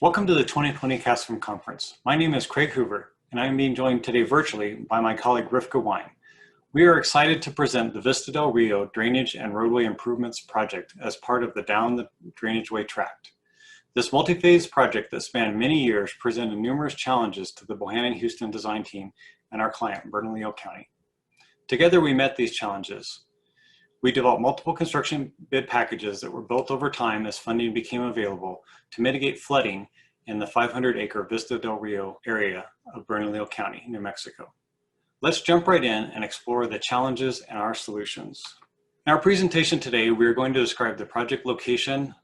Welcome to the 2020 CASFM conference. My name is Craig Hoover, and I am being joined today virtually by my colleague Rifka Wine. We are excited to present the Vista del Rio Drainage and Roadway Improvements Project as part of the Down the Drainage Way Tract. This multi-phase project that spanned many years presented numerous challenges to the Bohannan Huston design team and our client, Bernalillo County. Together we met these challenges. We developed multiple construction bid packages that were built over time as funding became available to mitigate flooding in the 500-acre Vista del Rio area of Bernalillo County, New Mexico. Let's jump right in and explore the challenges and our solutions. In our presentation today, we are going to describe the project location,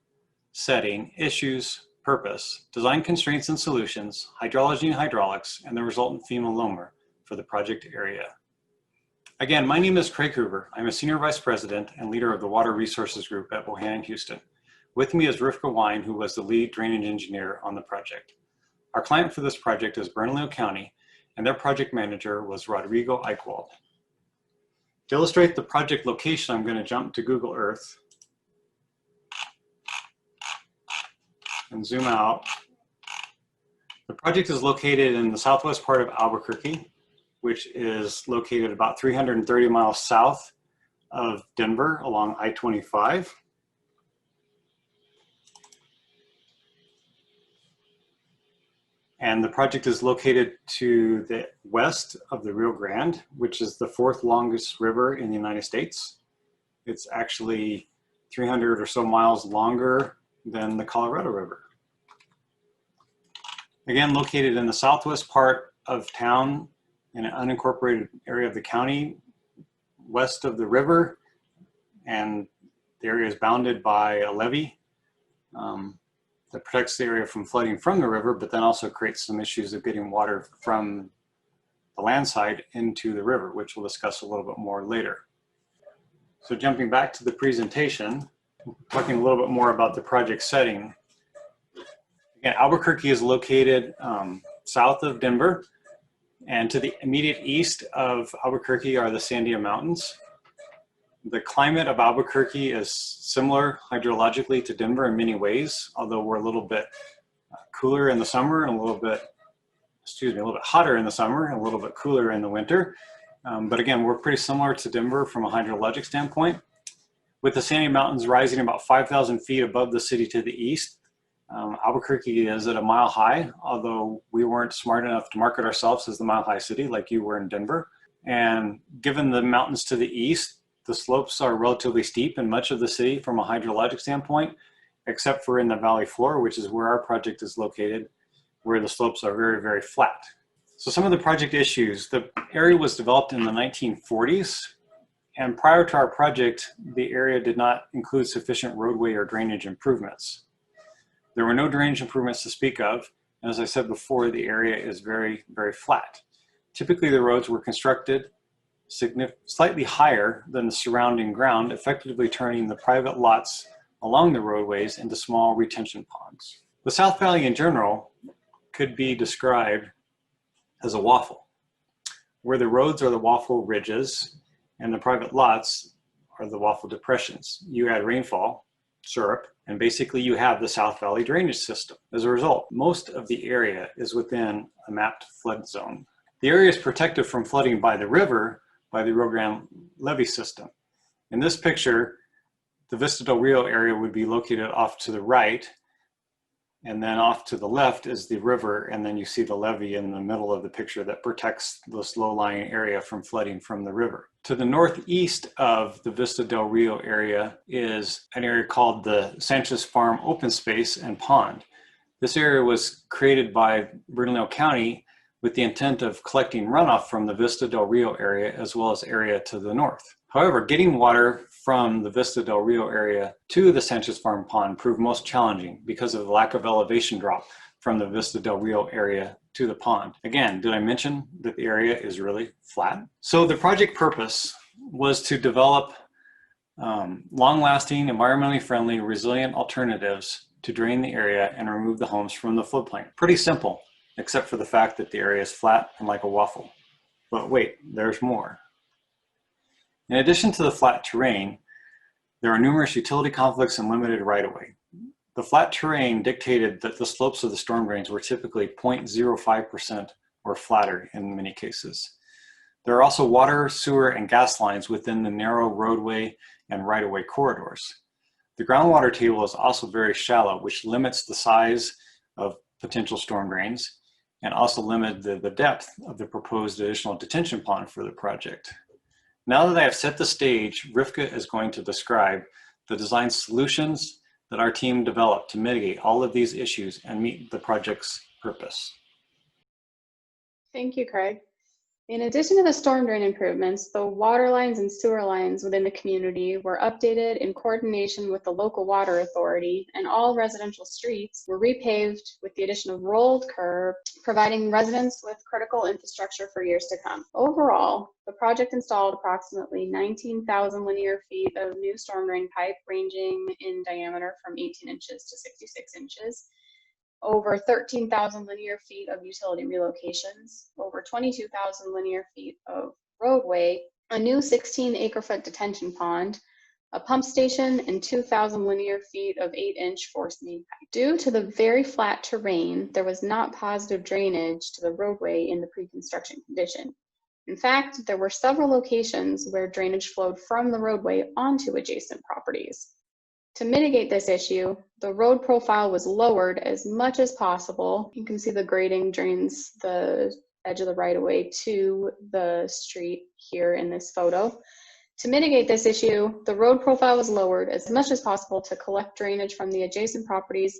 setting, issues, purpose, design constraints and solutions, hydrology and hydraulics, and the resultant FEMA loaner for the project area. Again, my name is Craig Hoover. I'm a Senior Vice President and leader of the Water Resources Group at Bohannan Huston. With me is Rifka Wine, who was the lead drainage engineer on the project. Our client for this project is Bernalillo County, and their project manager was Rodrigo Eichwald. To illustrate the project location, I'm going to jump to Google Earth and zoom out. The project is located in the southwest part of Albuquerque, which is located about 330 miles south of Denver along I-25. And the project is located to the west of the Rio Grande, which is the fourth longest river in the United States. It's actually 300 or so miles longer than the Colorado River. Again, located in the southwest part of town, in an unincorporated area of the county, west of the river, and the area is bounded by a levee that protects the area from flooding from the river, but then also creates some issues of getting water from the land side into the river, which we'll discuss a little bit more later. So jumping back to the presentation, talking a little bit more about the project setting. Again, Albuquerque is located south of Denver, and to the immediate east of Albuquerque are the Sandia Mountains. The climate of Albuquerque is similar hydrologically to Denver in many ways, although we're a little bit cooler in the summer and a little bit hotter in the summer and a little bit cooler in the winter. But again, we're pretty similar to Denver from a hydrologic standpoint. With the Sandia Mountains rising about 5,000 feet above the city to the east, Albuquerque is at a mile high, although we weren't smart enough to market ourselves as the mile high city like you were in Denver. And given the mountains to the east, the slopes are relatively steep in much of the city from a hydrologic standpoint, except for in the valley floor, which is where our project is located, where the slopes are very, very flat. So some of the project issues: the area was developed in the 1940s, and prior to our project, the area did not include sufficient roadway or drainage improvements. There were no drainage improvements to speak of, and as I said before, the area is very, very flat. Typically, the roads were constructed slightly higher than the surrounding ground, effectively turning the private lots along the roadways into small retention ponds. The South Valley in general could be described as a waffle, where the roads are the waffle ridges and the private lots are the waffle depressions. You add rainfall, syrup, and basically you have the South Valley drainage system. As a result, most of the area is within a mapped flood zone. The area is protected from flooding by the river by the Rio Grande levee system. In this picture, the Vista del Rio area would be located off to the right, and then off to the left is the river, and then you see the levee in the middle of the picture that protects this low-lying area from flooding from the river. To the northeast of the Vista del Rio area is an area called the Sanchez Farm Open Space and Pond. This area was created by Bernalillo County with the intent of collecting runoff from the Vista del Rio area as well as area to the north. However, getting water from the Vista del Rio area to the Sanchez Farm Pond proved most challenging because of the lack of elevation drop from the Vista del Rio area to the pond. Again, did I mention that the area is really flat? So the project purpose was to develop long-lasting, environmentally friendly, resilient alternatives to drain the area and remove the homes from the floodplain. Pretty simple, except for the fact that the area is flat and like a waffle. But wait, there's more. In addition to the flat terrain, there are numerous utility conflicts and limited right-of-way. The flat terrain dictated that the slopes of the storm drains were typically 0.05% or flatter in many cases. There are also water, sewer, and gas lines within the narrow roadway and right-of-way corridors. The groundwater table is also very shallow, which limits the size of potential storm drains and also limit the depth of the proposed additional detention pond for the project. Now that I have set the stage, Rifka is going to describe the design solutions that our team developed to mitigate all of these issues and meet the project's purpose. Thank you, Craig. In addition to the storm drain improvements, the water lines and sewer lines within the community were updated in coordination with the local water authority, and all residential streets were repaved with the addition of rolled curb, providing residents with critical infrastructure for years to come. Overall, the project installed approximately 19,000 linear feet of new storm drain pipe ranging in diameter from 18 inches to 66 inches. Over 13,000 linear feet of utility relocations, over 22,000 linear feet of roadway, a new 16 acre-foot detention pond, a pump station, and 2,000 linear feet of 8-inch force main pipe. Due to the very flat terrain, there was not positive drainage to the roadway in the pre-construction condition. In fact, there were several locations where drainage flowed from the roadway onto adjacent properties. To mitigate this issue, the road profile was lowered as much as possible. You can see the grading drains the edge of the right-of-way to the street here in this photo. To mitigate this issue, the road profile was lowered as much as possible to collect drainage from the adjacent properties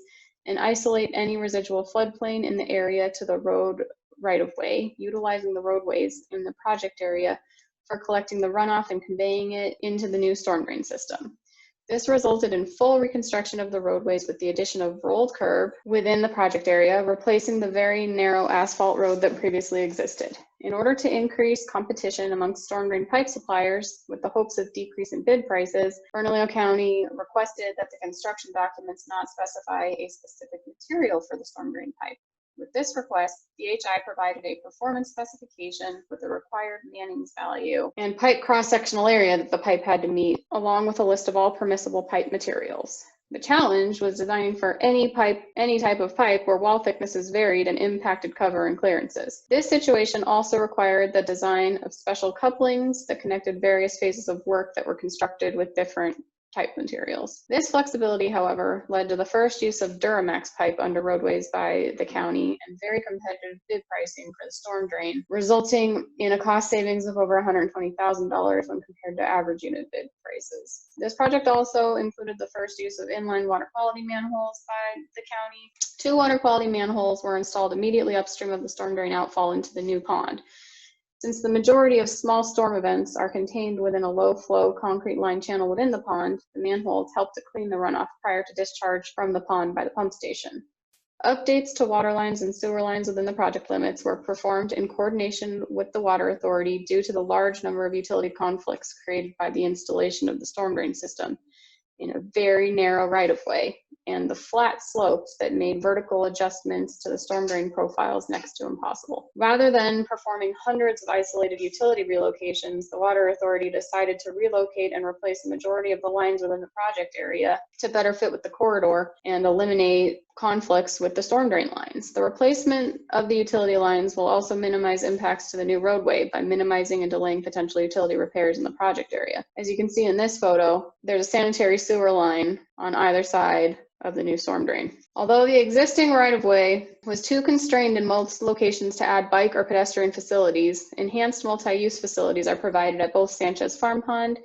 and isolate any residual floodplain in the area to the road right-of-way, utilizing the roadways in the project area for collecting the runoff and conveying it into the new storm drain system. This resulted in full reconstruction of the roadways with the addition of rolled curb within the project area, replacing the very narrow asphalt road that previously existed. In order to increase competition amongst storm drain pipe suppliers with the hopes of decreasing bid prices, Bernalillo County requested that the construction documents not specify a specific material for the storm drain pipe. With this request, DHI provided a performance specification with the required Manning's value and pipe cross-sectional area that the pipe had to meet, along with a list of all permissible pipe materials. The challenge was designing for any type of pipe where wall thicknesses varied and impacted cover and clearances. This situation also required the design of special couplings that connected various phases of work that were constructed with different type materials. This flexibility, however, led to the first use of Duramax pipe under roadways by the county and very competitive bid pricing for the storm drain, resulting in a cost savings of over $120,000 when compared to average unit bid prices. This project also included the first use of inline water quality manholes by the county. 2 water quality manholes were installed immediately upstream of the storm drain outfall into the new pond. Since the majority of small storm events are contained within a low-flow concrete line channel within the pond, the manholes help to clean the runoff prior to discharge from the pond by the pump station. Updates to water lines and sewer lines within the project limits were performed in coordination with the water authority due to the large number of utility conflicts created by the installation of the storm drain system in a very narrow right-of-way and the flat slopes that made vertical adjustments to the storm drain profiles next to impossible. Rather than performing hundreds of isolated utility relocations, the water authority decided to relocate and replace the majority of the lines within the project area to better fit with the corridor and eliminate conflicts with the storm drain lines. The replacement of the utility lines will also minimize impacts to the new roadway by minimizing and delaying potential utility repairs in the project area. As you can see in this photo, there's a sanitary sewer line on either side of the new storm drain. Although the existing right-of-way was too constrained in most locations to add bike or pedestrian facilities, enhanced multi-use facilities are provided at both Sanchez Farm Pond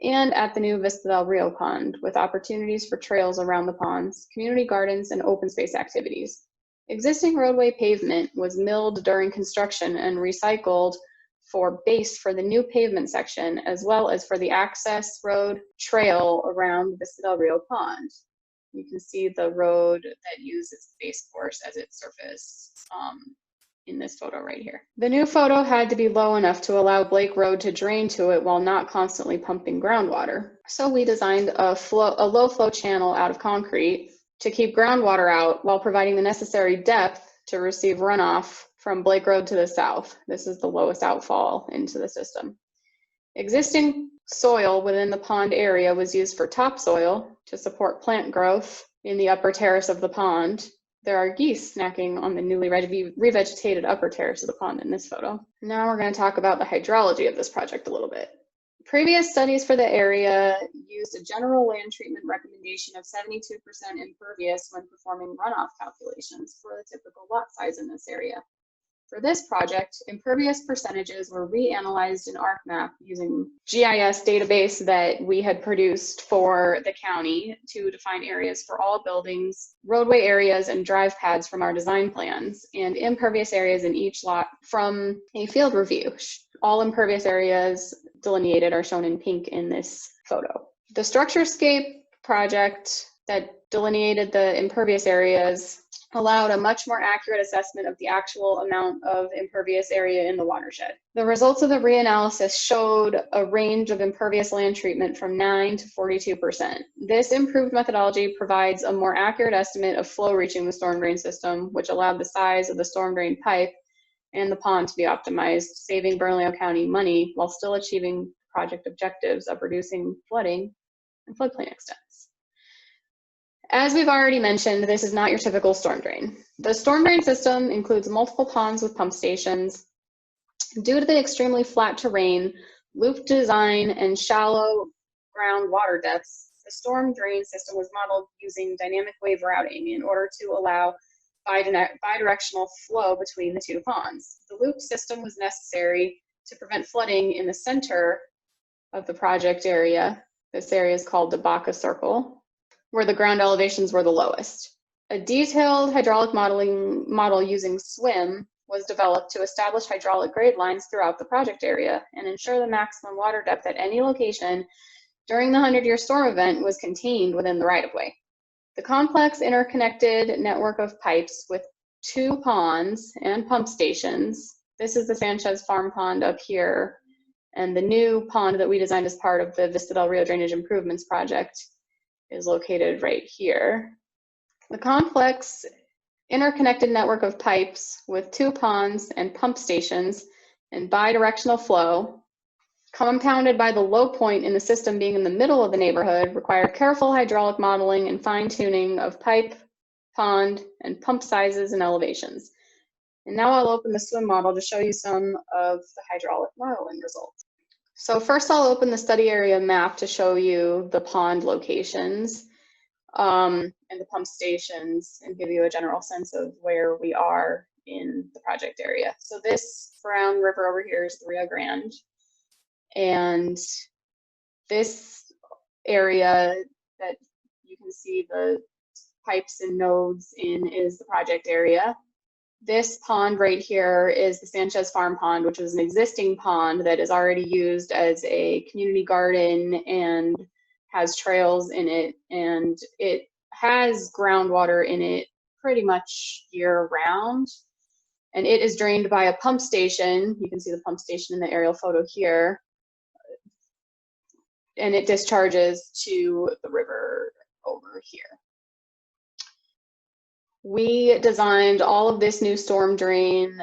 and at the new Vista del Rio Pond, with opportunities for trails around the ponds, community gardens, and open space activities. Existing roadway pavement was milled during construction and recycled for base for the new pavement section, as well as for the access road trail around Vista del Rio Pond. You can see the road that uses base course as its surface in this photo right here. The new photo had to be low enough to allow Blake Road to drain to it while not constantly pumping groundwater. So we designed a low flow channel out of concrete to keep groundwater out while providing the necessary depth to receive runoff from Blake Road to the south. This is the lowest outfall into the system. Existing soil within the pond area was used for topsoil to support plant growth In the upper terrace of the pond, there are geese snacking on the newly revegetated upper terrace of the pond in this photo. Now we're going to talk about the hydrology of this project a little bit. Previous studies for the area used a general land treatment recommendation of 72% impervious when performing runoff calculations for the typical lot size in this area. For this project, impervious percentages were reanalyzed in ArcMap using GIS database that we had produced for the county to define areas for all buildings, roadway areas, and drive pads from our design plans, and impervious areas in each lot from a field review. All impervious areas delineated are shown in pink in this photo. The StructureScape project that delineated the impervious areas allowed a much more accurate assessment of the actual amount of impervious area in the watershed. The results of the reanalysis showed a range of impervious land treatment from 9 to 42%. This improved methodology provides a more accurate estimate of flow reaching the storm drain system, which allowed the size of the storm drain pipe and the pond to be optimized, saving Bernalillo County money while still achieving project objectives of reducing flooding and floodplain extents. As we've already mentioned, this is not your typical storm drain. The storm drain system includes multiple ponds with pump stations. Due to the extremely flat terrain, loop design, and shallow ground water depths, the storm drain system was modeled using dynamic wave routing in order to allow bidirectional flow between the two ponds. The loop system was necessary to prevent flooding in the center of the project area. This area is called the Baca Circle, where the ground elevations were the lowest. A detailed hydraulic model using SWMM was developed to establish hydraulic grade lines throughout the project area and ensure the maximum water depth at any location during the 100-year storm event was contained within the right-of-way. The complex interconnected network of pipes with 2 ponds and pump stations. This is the Sanchez Farm Pond up here, and the new pond that we designed as part of the Vista del Rio Drainage Improvements Project is located right here. The complex interconnected network of pipes with 2 ponds and pump stations and bidirectional flow, compounded by the low point in the system being in the middle of the neighborhood, required careful hydraulic modeling and fine-tuning of pipe, pond, and pump sizes and elevations. And now I'll open the SWMM model to show you some of the hydraulic modeling results. So first I'll open the study area map to show you the pond locations and the pump stations and give you a general sense of where we are in the project area. So this brown river over here is the Rio Grande, and this area that you can see the pipes and nodes in is the project area. This pond right here is the Sanchez Farm Pond, which is an existing pond that is already used as a community garden and has trails in it, and it has groundwater in it pretty much year round. And it is drained by a pump station. You can see the pump station in the aerial photo here. And it discharges to the river over here. We designed all of this new storm drain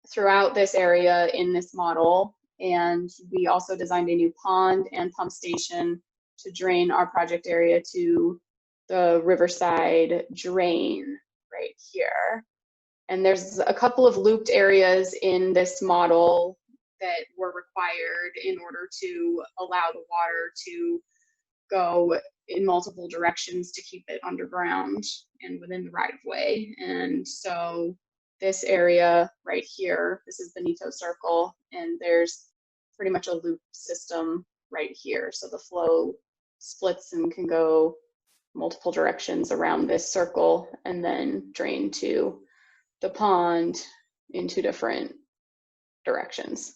throughout this area in this model, and we also designed a new pond and pump station to drain our project area to the riverside drain right here. And there's a couple of looped areas in this model that were required in order to allow the water to go in multiple directions to keep it underground and within the right of way. And so this area right here, this is the Nito Circle, and there's pretty much a loop system right here. So the flow splits and can go multiple directions around this circle and then drain to the pond in 2 different directions.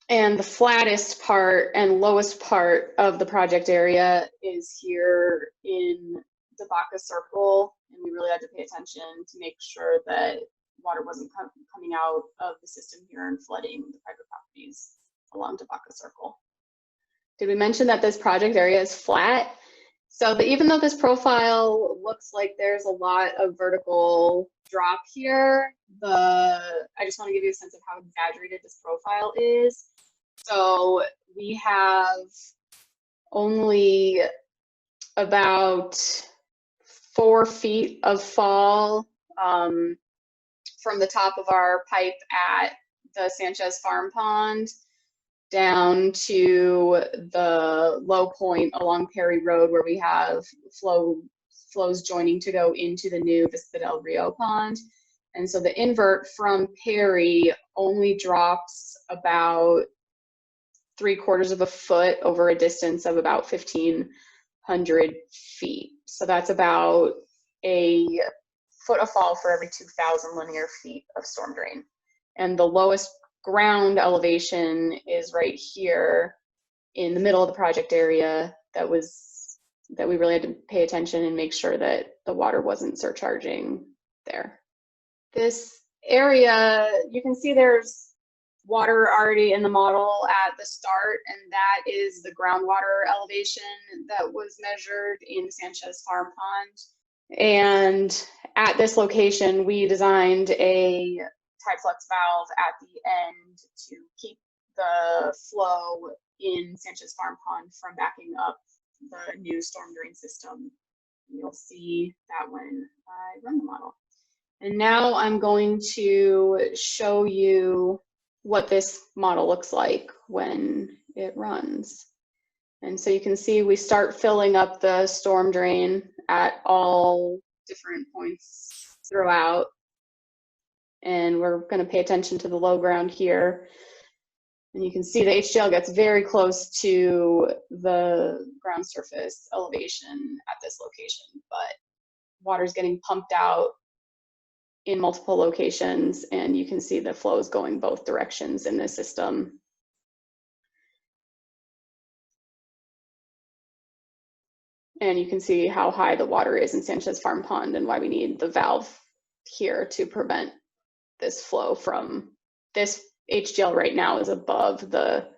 And the flattest part and lowest part of the project area is here in the Baca Circle, and we really had to pay attention to make sure that water wasn't coming out of the system here and flooding the private properties along the Baca Circle. Did we mention that this project area is flat? So even though this profile looks like there's a lot of vertical drop here, I just want to give you a sense of how exaggerated this profile is. So we have only about 4 feet of fall from the top of our pipe at the Sanchez Farm Pond down to the low point along Perry Road where we have flows joining to go into the new Vista del Rio pond. And so the invert from Perry only drops about 3/4 of a foot over a distance of about 1,500 feet. So that's about a foot of fall for every 2,000 linear feet of storm drain. And the lowest ground elevation is right here in the middle of the project area that we really had to pay attention and make sure that the water wasn't surcharging there. This area, you can see there's water already in the model at the start, and that is the groundwater elevation that was measured in Sanchez Farm Pond. And at this location, we designed a tide flux valve at the end to keep the flow in Sanchez Farm Pond from backing up the new storm drain system. You'll see that when I run the model. And now I'm going to show you what this model looks like when it runs. And so you can see we start filling up the storm drain at all different points throughout. And we're going to pay attention to the low ground here. And you can see the HGL gets very close to the ground surface elevation at this location, but water's getting pumped out in multiple locations, and you can see the flows going both directions in this system. And you can see how high the water is in Sanchez Farm Pond and why we need the valve here to prevent this flow from this. HGL right now is above the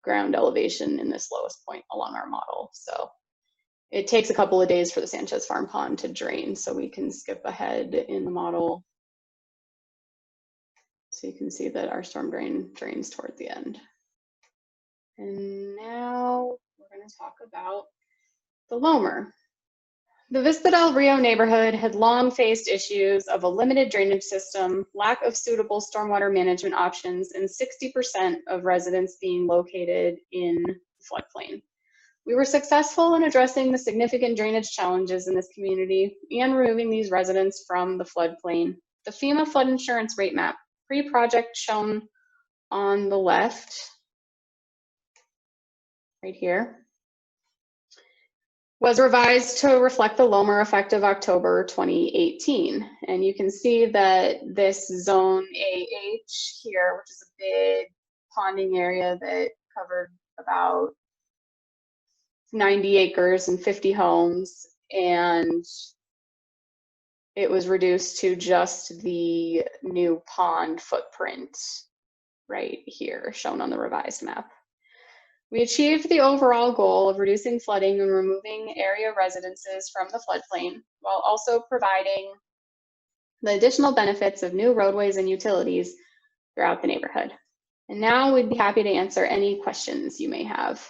ground elevation in this lowest point along our model. So it takes a couple of days for the Sanchez Farm Pond to drain, so we can skip ahead in the model. So you can see that our storm drain drains toward the end. And now we're going to talk about the loamer. The Vista del Rio neighborhood had long faced issues of a limited drainage system, lack of suitable stormwater management options, and 60% of residents being located in the floodplain. We were successful in addressing the significant drainage challenges in this community and removing these residents from the floodplain. The FEMA flood insurance rate map, pre-project shown on the left, right here, was revised to reflect the loamer effective October 2018. And you can see that this zone AH here, which is a big ponding area that covered about 90 acres and 50 homes, and it was reduced to just the new pond footprint right here, shown on the revised map. We achieved the overall goal of reducing flooding and removing area residences from the floodplain, while also providing the additional benefits of new roadways and utilities throughout the neighborhood. And now we'd be happy to answer any questions you may have.